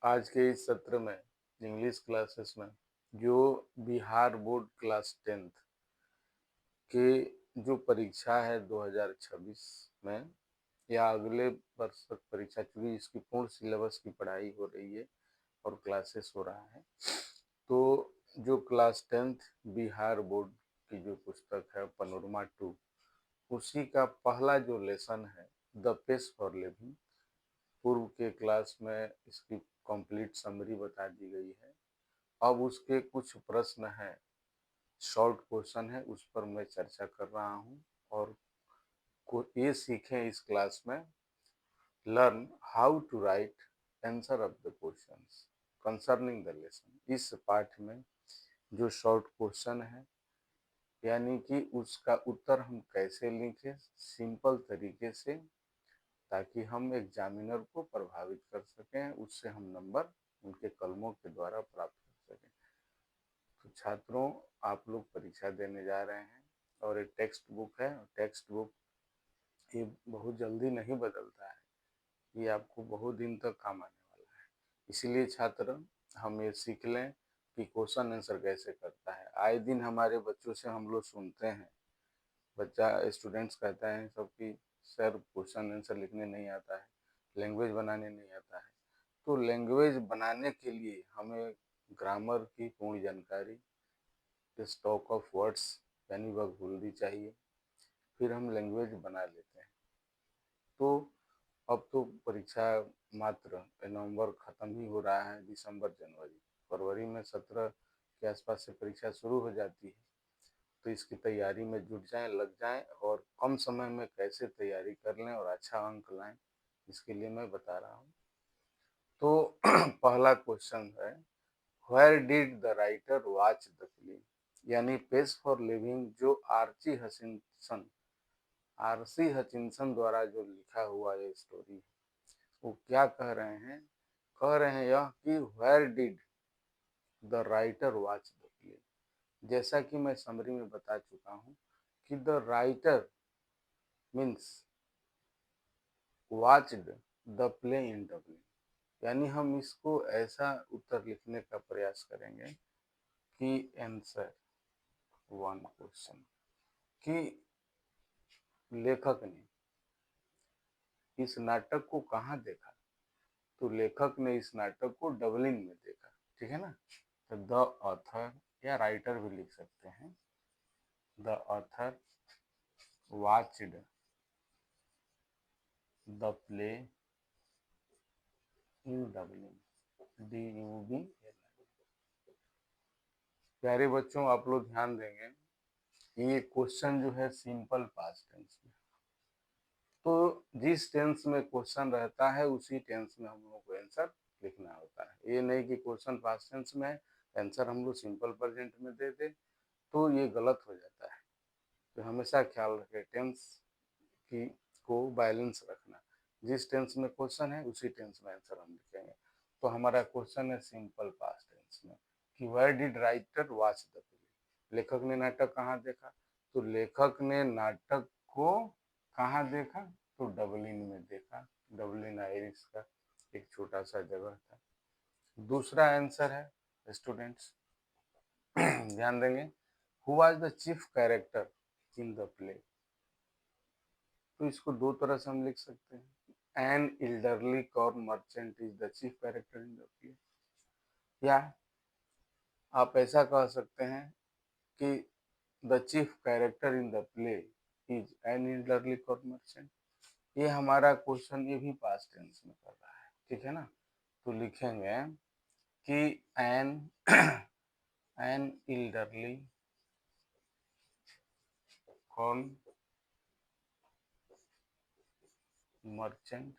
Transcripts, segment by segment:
आज के इस सत्र में इंग्लिश क्लासेस में जो बिहार बोर्ड क्लास 10th के जो परीक्षा है 2026 में या अगले वर्ष तक परीक्षा, चूँकि इसकी पूर्ण सिलेबस की पढ़ाई हो रही है और क्लासेस हो रहा है, तो जो क्लास 10th बिहार बोर्ड की जो पुस्तक है पनोरमा 2, उसी का पहला जो लेसन है द पेस फॉर लिविंग, पूर्व के क्लास में इसकी कंप्लीट समरी बता दी गई है। अब उसके कुछ प्रश्न हैं, शॉर्ट क्वेश्चन है, उस पर मैं चर्चा कर रहा हूँ और को ये सीखें इस क्लास में। Learn how to write answer of the questions concerning the lesson. इस पाठ में जो शॉर्ट क्वेश्चन है यानी कि उसका उत्तर हम कैसे लिखें सिंपल तरीके से, ताकि हम एग्जामिनर को प्रभावित कर सकें, उससे हम नंबर उनके कलमों के द्वारा प्राप्त कर सकें। तो छात्रों, आप लोग परीक्षा देने जा रहे हैं और एक टेक्स्ट बुक है। टेक्स्ट बुक ये बहुत जल्दी नहीं बदलता है, ये आपको बहुत दिन तक काम आने वाला है। इसीलिए छात्र हम ये सीख लें कि क्वेश्चन आंसर कैसे करता है। आए दिन हमारे बच्चों से हम लोग सुनते हैं, बच्चा स्टूडेंट्स कहता है सब कि सर क्वेश्चन आंसर लिखने नहीं आता है, लैंग्वेज बनाने नहीं आता है। तो लैंग्वेज बनाने के लिए हमें ग्रामर की पूर्ण जानकारी, स्टॉक ऑफ वर्ड्स यानी वक्तबुल्दी चाहिए, फिर हम लैंग्वेज बना लेते हैं। तो अब तो परीक्षा मात्र नवंबर ख़त्म ही हो रहा है, दिसंबर जनवरी फरवरी में 17 के आसपास से परीक्षा शुरू हो जाती है। तो इसकी तैयारी में जुट जाएं, लग जाएं और कम समय में कैसे तैयारी कर लें और अच्छा अंक लाएं, इसके लिए मैं बता रहा हूँ। तो पहला क्वेश्चन है, where did the writer watch the film. यानी पेस फॉर लिविंग जो आरसी हचिंसन द्वारा जो लिखा हुआ ये स्टोरी है, वो क्या कह रहे हैं? कह रहे हैं यह कि where did the writer watch the film. जैसा कि मैं समरी में बता चुका हूँ कि the writer means watched the play in Dublin. यानी हम इसको ऐसा उत्तर लिखने का प्रयास करेंगे कि आंसर वन क्वेश्चन कि लेखक ने इस नाटक को कहाँ देखा। तो लेखक ने इस नाटक को डबलिन में देखा, ठीक है ना। तो द ऑथर या राइटर भी लिख सकते हैं, the author watched the play in Dublin, DUB। प्यारे बच्चों, आप लोग ध्यान देंगे, ये क्वेश्चन जो है सिंपल पास्ट टेंस में। तो जिस टेंस में क्वेश्चन रहता है उसी टेंस में हम लोग को आंसर लिखना होता है। ये नहीं कि क्वेश्चन पास्ट टेंस में है, आंसर हम लोग सिंपल प्रेजेंट में दे दे, तो ये गलत हो जाता है। तो हमेशा ख्याल रखें टेंस की को बैलेंस रखना। जिस टेंस में क्वेश्चन है उसी टेंस में आंसर हम लिखेंगे। तो हमारा क्वेश्चन है सिंपल पास्ट टेंस में कि where did writer watch the play. लेखक ने नाटक कहाँ देखा? तो लेखक ने नाटक को कहाँ देखा? तो डबलिन में देखा। डबलिन आयरिश का एक छोटा सा जगह था। दूसरा आंसर है स्टूडेंट्स, ध्यान देंगे, who was the chief character in the play. तो इसको दो तरह से हम लिख सकते हैं, an elderly corn merchant is the chief character in the play, या आप ऐसा कह सकते हैं कि the chief character in the play is an elderly corn merchant. ये हमारा क्वेश्चन ये भी पास्ट टेंस में कर रहा है, ठीक है ना। तो लिखेंगे कि an an elderly corn merchant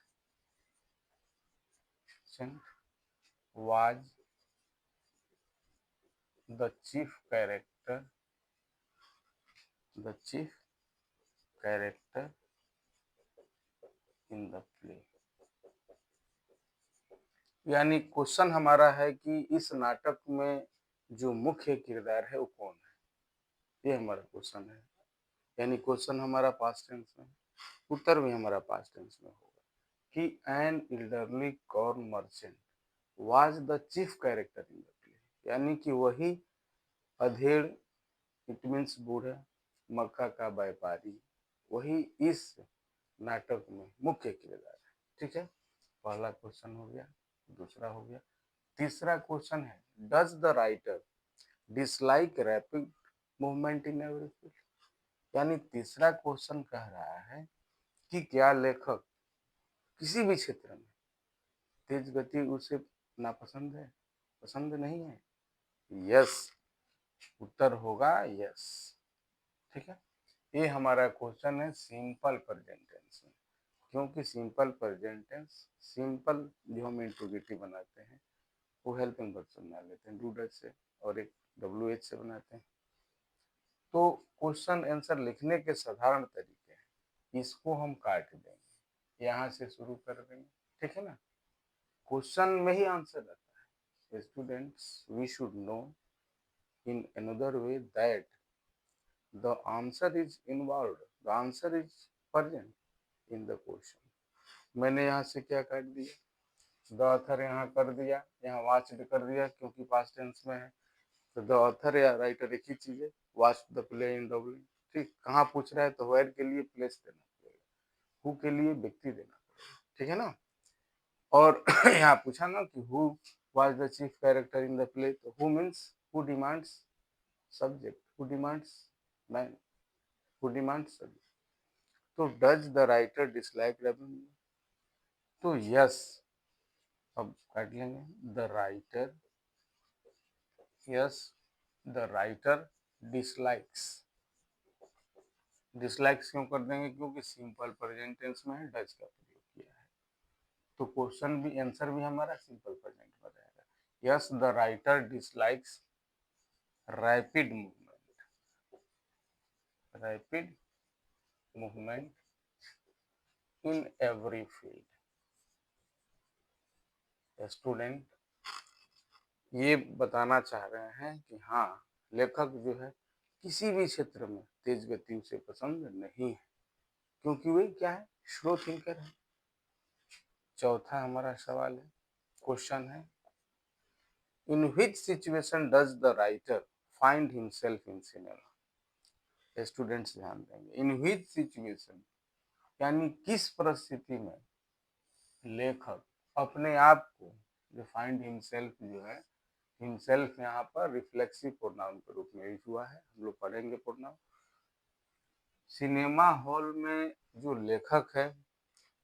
was the chief character in the play। यानी क्वेश्चन हमारा है कि इस नाटक में जो मुख्य किरदार है वो कौन है, ये हमारा क्वेश्चन है। यानी क्वेश्चन हमारा पास्ट टेंस में, उत्तर भी हमारा पास्ट टेंस में होगा कि an elderly corn merchant was the chief character in the play, यानी कि वही अधेड़, इट मीन्स बूढ़ा, मक्का का व्यापारी, वही इस नाटक में मुख्य किरदार है। ठीक है, पहला क्वेश्चन हो गया, दूसरा हो गया। तीसरा क्वेश्चन है, does the writer dislike rapid movement in every field, यानी तीसरा क्वेश्चन कह रहा है कि क्या लेखक किसी भी क्षेत्र में तेज गति उसे नापसंद है, पसंद नहीं है। यस, उत्तर होगा यस। ठीक है, ये हमारा क्वेश्चन है सिंपल प्रेजेंट टेंस में, क्योंकि सिंपल प्रेजेंट टेंस, सिंपल जो हम इंट्रोगेटिव बनाते हैं वो हेल्पिंग वर्ब से बना लेते हैं, डू डज से, और एक डब्ल्यू एच से बनाते हैं। तो क्वेश्चन आंसर लिखने के साधारण तरीके हैं, इसको हम काट देंगे, यहाँ से शुरू कर देंगे। ठीक है ना, क्वेश्चन में ही आंसर रहता है। Students, we should know in another way that the answer is involve, the answer is present in the question. मैंने यहाँ से क्या काट दिया, द ऑथर यहाँ कर दिया, यहाँ वॉच्ड कर दिया क्योंकि पास्ट टेंस में है, तो द ऑथर या राइटर एक ही चीज है, watch the play in W. ठीक, कहाँ पूछ रहा है तो वेयर के लिए प्लेस देना पड़ेगा, हु के लिए व्यक्ति देना पड़ेगा। ठीक है ना, और यहाँ पूछा ना कि who was the chief character in the play, तो who means who demands subject, who demands man, who demands subject. तो does the writer dislike revenue, तो यस, अब काट लेंगे, the writer, yes, the writer dislikes, dislikes क्यों कर देंगे, क्योंकि सिंपल प्रेजेंट टेंस में है, डज का प्रयोग किया है, तो क्वेश्चन भी, आंसर भी हमारा सिंपल प्रेजेंट में रहेगा। Yes, the writer dislikes rapid movement, rapid movement in every field. Student, ये बताना चाह रहे हैं कि हाँ, लेखक जो है किसी भी क्षेत्र में तेज गति उसे पसंद नहीं है, क्योंकि वे क्या है, स्लो थिंकर है। चौथा हमारा सवाल है, क्वेश्चन है, in which situation does the writer find himself in cinema. Students ध्यान देंगे, इन विच सिचुएशन, यानी किस परिस्थिति में लेखक अपने आप को, जो फाइंड हिमसेल्फ जो है, हिमसेल्फ यहाँ पर रिफ्लेक्सिव प्रोनाउन के रूप में यूज हुआ है, हम लोग पढ़ेंगे प्रोनाउन। सिनेमा हॉल में जो लेखक है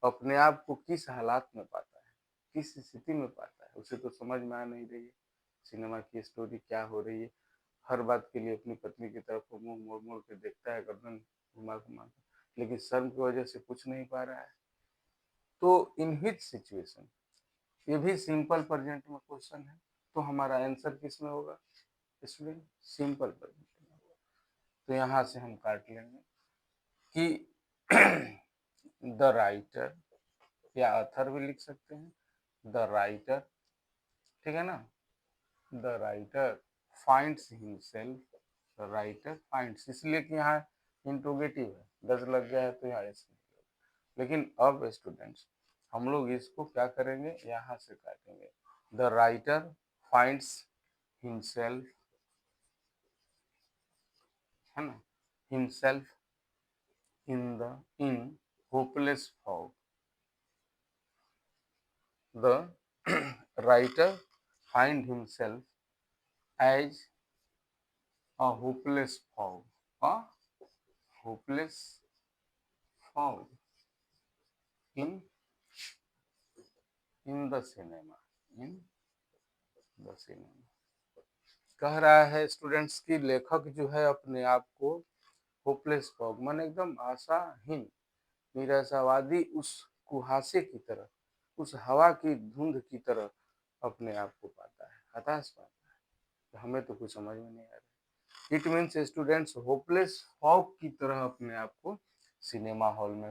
अपने आप को किस हालात में पाता है, किस स्थिति में पाता है, उसे तो समझ में आ नहीं रही है सिनेमा की स्टोरी क्या हो रही है। हर बात के लिए अपनी पत्नी की तरफ मुंह मोड़ मोड़ के देखता है, गर्दन घुमा घुमा कर, लेकिन शर्म की वजह से पूछ नहीं पा रहा है। तो इन विच सिचुएशन, ये भी सिंपल प्रेजेंट में क्वेश्चन है, तो हमारा आंसर किस में होगा स्टूडेंट, सिंपल प्रेजेंट में होगा। तो यहाँ से हम काट लेंगे कि द राइटर, या ऑथर भी लिख सकते हैं, द राइटर, ठीक है ना, the writer finds himself, the writer finds, इसलिए कि यहाँ इंट्रोगेटिव है, डज लग गया है तो यहाँ एस नहीं लगा। लेकिन अब स्टूडेंट्स हम लोग इसको क्या करेंगे, यहाँ से काटेंगे, द राइटर फाइंड्स हिमसेल्फ, है ना, himself in hopeless fog, the writer find himself as a hopeless fog, a hopeless fog in the cinema, in the cinema। कह रहा है स्टूडेंट्स की लेखक जो है अपने आप को होपलेस फॉग, मन एकदम आशाहीन, निराशावादी उस कुहासे की तरह, उस हवा की धुंध की तरह अपने आप को पाता है, हताश पाता है। हमें तो कुछ समझ में नहीं आ रहा। It means students hopeless fog की तरह अपने आप को सिनेमा हॉल में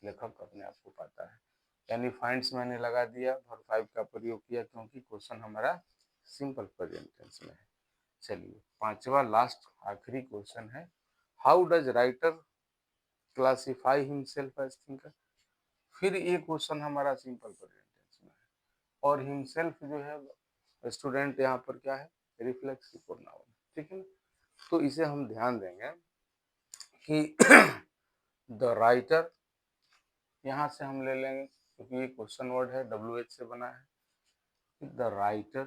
लेखक अपने आप को पाता है, यानी फाइंड्स मैंने लगा दिया, वर्ब 5 का प्रयोग किया, क्योंकि क्वेश्चन हमारा सिंपल प्रेजेंट टेंस में है। चलिए, पांचवा लास्ट आखिरी क्वेश्चन है, how does writer classify himself as thinker. फिर ये क्वेश्चन हमारा सिंपल प्रेजेंट टेंस में है, और हिमसेल्फ जो है स्टूडेंट यहाँ पर क्या है, रिफ्लेक्सिव प्रोनाउन, ठीक है ना। तो इसे हम ध्यान देंगे कि द राइटर यहाँ से हम ले लेंगे क्योंकि ये क्वेश्चन वर्ड है, WH से बना है, द राइटर,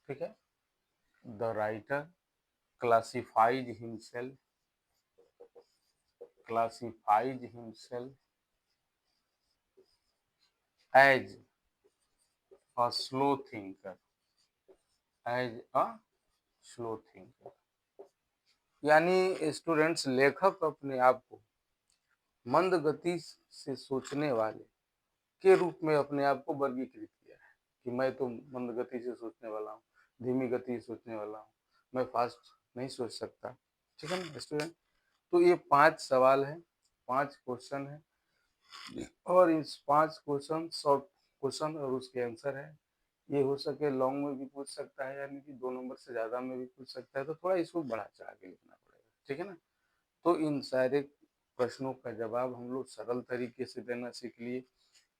ठीक है, the writer classified himself as a slow thinker, as a slow thinker। यानी स्टूडेंट्स, लेखक अपने आप को मंद गति से सोचने वाले के रूप में अपने आप को वर्गीकृत किया है कि मैं तो मंद गति से सोचने वाला हूँ, धीमी गति से सोचने वाला हूँ, मैं फास्ट नहीं सोच सकता, ठीक है ना स्टूडेंट। तो ये 5 सवाल हैं, 5 क्वेश्चन है और इस 5 क्वेश्चन शॉर्ट क्वेश्चन और उसके आंसर है। ये हो सके लॉन्ग में भी पूछ सकता है, यानी कि 2 नंबर से ज़्यादा में भी पूछ सकता है, तो थोड़ा इसको बढ़ा चढ़ा के लिखना पड़ेगा, ठीक है ना। तो इन सारे प्रश्नों का जवाब हम लोग सरल तरीके से देना सीख लिए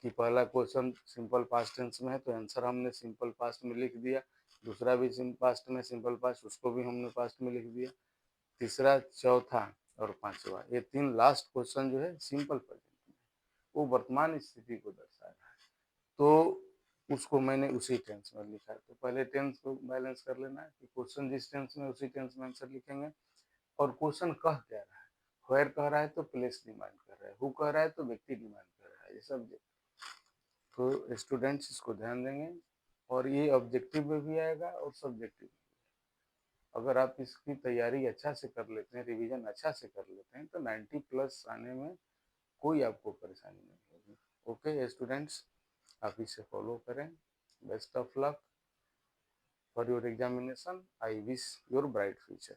कि पहला क्वेश्चन सिंपल पास्ट टेंस में है तो आंसर हमने सिंपल पास्ट में लिख दिया, दूसरा भी पास्ट में सिंपल पास्ट, उसको भी हमने पास्ट में लिख दिया, तीसरा, चौथा और पांचवा, ये 3 लास्ट क्वेश्चन जो है सिंपल प्रेजेंट में, वो वर्तमान स्थिति को दर्शा रहा है, तो उसको मैंने उसी टेंस में लिखा है। तो पहले टेंस को बैलेंस कर लेना है कि क्वेश्चन जिस टेंस में उसी टेंस में आंसर लिखेंगे, और क्वेश्चन कह क्या रहा है, वेयर कह रहा है तो प्लेस डिमांड कर रहा है, हु कह रहा है तो व्यक्ति डिमांड कर रहा है, ये सब। तो स्टूडेंट्स इसको ध्यान देंगे और ये ऑब्जेक्टिव में भी आएगा और सब्जेक्टिव में। अगर आप इसकी तैयारी अच्छा से कर लेते हैं, रिवीजन अच्छा से कर लेते हैं, तो 90 प्लस आने में कोई आपको परेशानी नहीं होगी। ओके स्टूडेंट्स, आप इसे फॉलो करें। Best of luck for your examination, I wish your bright future.